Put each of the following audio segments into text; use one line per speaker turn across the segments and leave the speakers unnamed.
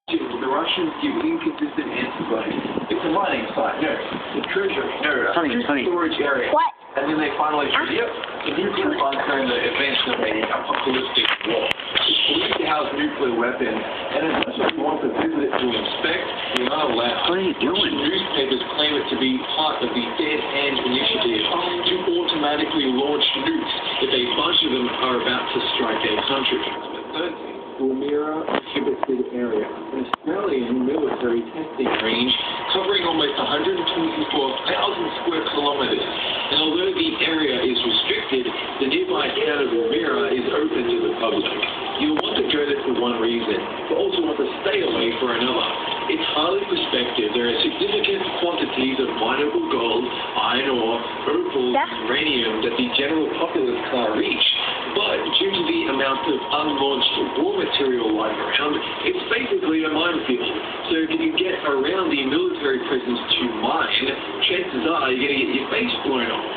The Russians give inconsistent answers like, it's a mining site, no. It's a treasury, no.
Honey.
Storage area.
What?
And then they finally say, yep, the nuclear funds are in the event of a apocalyptic war. It's believed to house nuclear weapons, and as much as we want to visit it to inspect, we are allowed.
What are you doing?
Newspapers claim it to be part of the Dead Hand Initiative to automatically launch nukes if a bunch of them are about to strike a country. Woomera Prohibited Area, an Australian military testing range covering almost 124,000 square kilometres. And although the area is restricted, the nearby town of Woomera is open to the public. You'll want to go there for one reason, but also want to stay away for another. It's highly prospective. There are significant quantities of mineable gold, iron ore, opal, and uranium that the general populace can't reach. But due to the amount of unlaunched raw material lying around, it's basically a minefield. So if you get around the military presence to mine, chances are you're going to get your face blown off.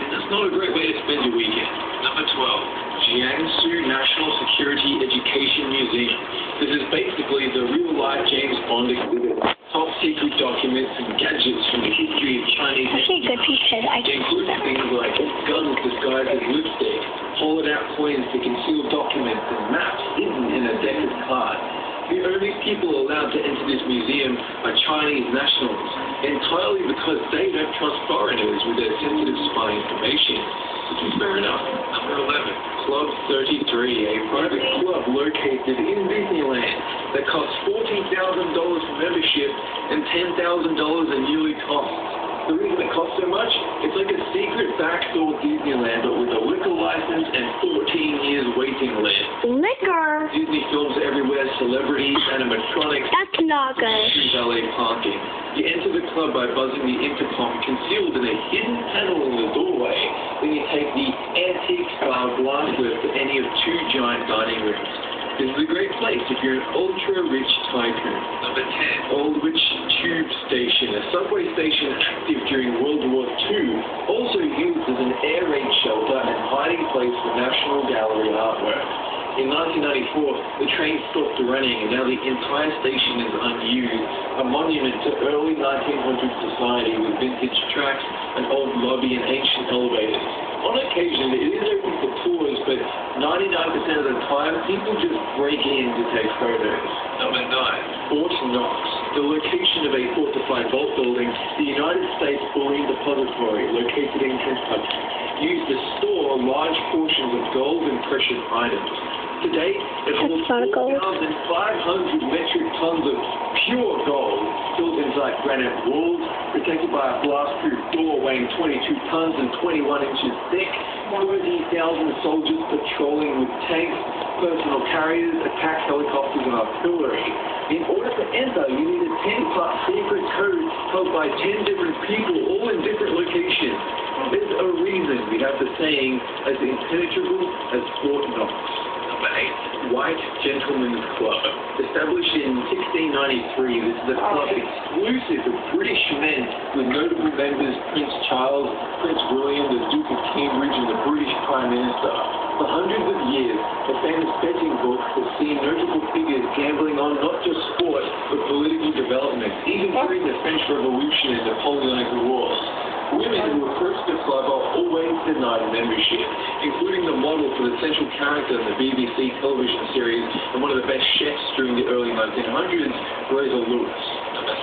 And that's not a great way to spend your weekend. Number 12, Jiangsu National Security Education Museum. This is basically the real-life James Bond exhibit. Top secret documents and gadgets from the history of Chinese
Actually, good pieces. I can see
including
them.
things like guns disguised as lipstick, hollowed-out coins to conceal documents, and maps hidden in a deck of cards. The only people allowed to enter this museum are Chinese nationals, entirely because they don't trust foreigners with their sensitive spy information. Which is fair enough. Number 11, Club 33, a private club located in Disneyland that costs $14,000 for membership and $10,000 in yearly costs. The reason it costs so much, it's like a secret backdoor Disneyland, but with a liquor license and 14 years waiting list.
Liquor.
Disney films everywhere, celebrities, animatronics,
That's not good.
valet parking. You enter the club by buzzing the intercom concealed in a hidden panel in the doorway. Then you take the antique-style glass lift to any of two giant dining rooms. This is a great place if you're an ultra-rich tycoon. Number 10, Aldwych Tube Station, a subway station active during World War II, also used as an air raid shelter and hiding place for National Gallery artwork. In 1994, the train stopped running and now the entire station is unused, a monument to early 1900s society with vintage tracks, an old lobby and ancient elevators. On occasion, it is open for tours, but 99% of the time, people just break in to take photos. Number 9, Fort Knox, the location of a fortified vault building, the United States Bullion Depository, located in Kentucky, used to store large portions of gold and precious items. Today, it holds 4,500 metric tons of pure gold, built inside granite walls, protected by a blast-proof door weighing 22 tons and 21 inches thick, 30,000 soldiers patrolling with tanks, personal carriers, attack helicopters, and artillery. In order to enter, you need a 10-part secret code held by 10 different people, all in different locations. There's a reason we have the saying, as impenetrable as Fort Knox. Number 8, White Gentlemen's Club. Established in 1693, this is a club exclusive to British men with notable members Prince Charles, Prince William, the Duke of Cambridge, and the British Prime Minister. For hundreds of years, the famous betting book has seen notable figures gambling on not just sport, but political developments, even during the French Revolution and Napoleonic Wars. Women who approach the club are always denied membership, including the model for the central character in the BBC television series and one of the best chefs during the early 1900s, Rosa Lewis. Number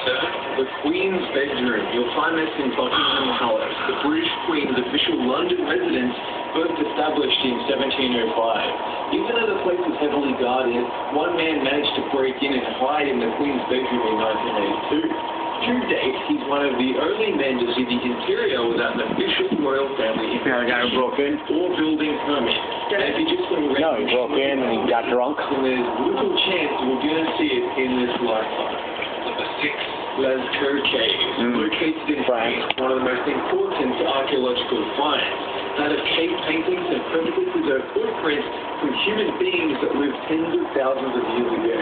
7, the Queen's Bedroom. You'll find this in Buckingham Palace, the British Queen's official London residence, first established in 1705. Even though the place was heavily guarded, one man managed to break in and hide in the Queen's bedroom in 1982. To date, he's one of the only men to see the interior without an official royal family
Yeah, the guy who broke in?
or building permit. And if you just
No, he broke in and he got drunk.
then there's little chance we're going to see it in this lifetime. Number 6, Lascaux Caves, located in France, one of the most important archaeological finds. That of cave paintings and perfectly preserved footprints from human beings that lived tens of thousands of years ago.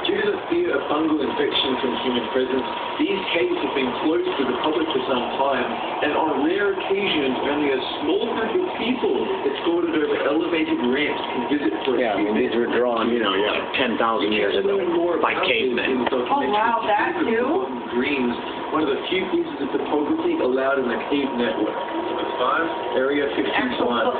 Due to the fear of fungal infection from human presence. These caves have been closed to the public for some time, and on rare occasions, only a small group of people escorted over elevated ramps can visit for a
Yeah, I mean, these were drawn, 10,000 years ago by cavemen.
Oh, wow, that too?
Greens, one of the few pieces of topography allowed in the cave network. Number 5, Area 51.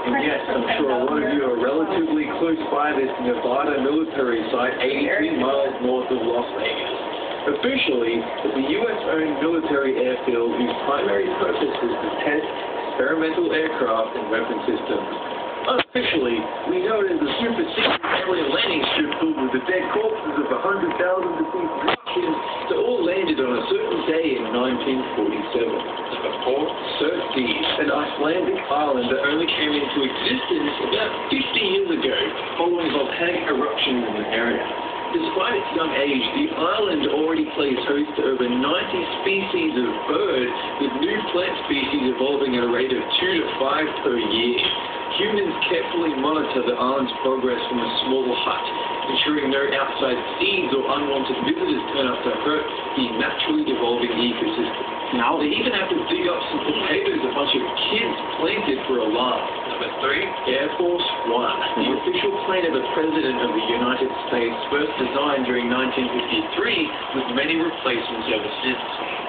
And yes, I'm sure a lot of you are relatively close by this Nevada military site, 83 miles north of Las Vegas. Officially, it's a U.S.-owned military airfield whose primary purpose is to test experimental aircraft and weapon systems. Unofficially, we know it as a super secret alien landing strip filled with the dead corpses of 100,000 deceased Russians that all landed on a certain day in 1947. Number 4, Surf D, an Icelandic island that only came into existence about 50 years ago following volcanic eruptions in the area. Despite its young age, the island already plays host to over 90 species of bird, with new plant species evolving at a rate of 2 to 5 per year. Humans carefully monitor the island's progress from a small hut, ensuring no outside seeds or unwanted visitors turn up to hurt the naturally evolving ecosystem. Now, they even have to dig up some potatoes a bunch of kids planted for a laugh. Number 3, Air Force One, the official plane of the President of the United States, first designed during 1953, with many replacements ever since.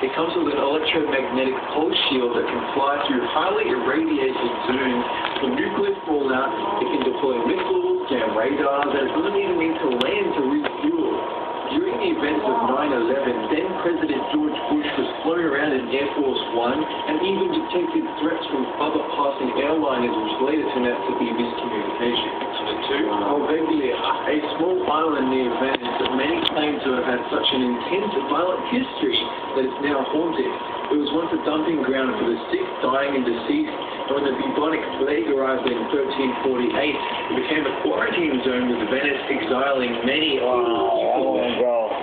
It comes with an electromagnetic pulse shield that can fly through highly irradiated zones. When nuclear fallout, it can deploy missiles, jam radars, and it doesn't even need to land to refuel. During the events of 9/11, then President George Bush was flown around in Air Force One and even detected threats from other passing airliners, which later turned out to be miscommunication. Number 2, Poveglia, a small island near Venice that many claim to have had such an intense violent history that it's now haunted. It was once a dumping ground for the sick, dying, and deceased, and when the bubonic plague arrived in 1348, it became a quarantine zone with Venice exiling many people.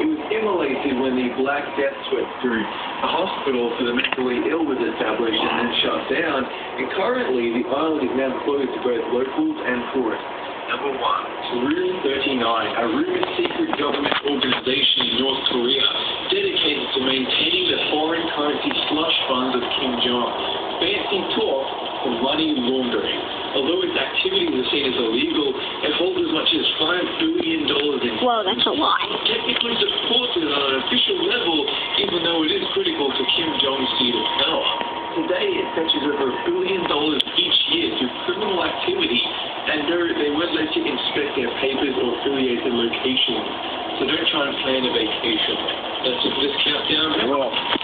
It was immolated when the Black Death swept through. A hospital for the mentally ill was established and then shut down, and currently the island is now closed to both locals and tourists. Number 1, Room 39, a rumored secret government organization in North Korea dedicated to maintaining the foreign currency slush funds of Kim Jong. Fancy talk for money laundering. Although its activities are seen as illegal, it holds as much as $5 billion in.
Whoa, that's a lot.
Technically supported on an official level, even though it is critical to Kim Jong's seat of power. Today, it fetches over $1 billion each year through criminal activity, and they won't let you inspect their papers or affiliated locations. So don't try and plan a vacation. That's it for this countdown.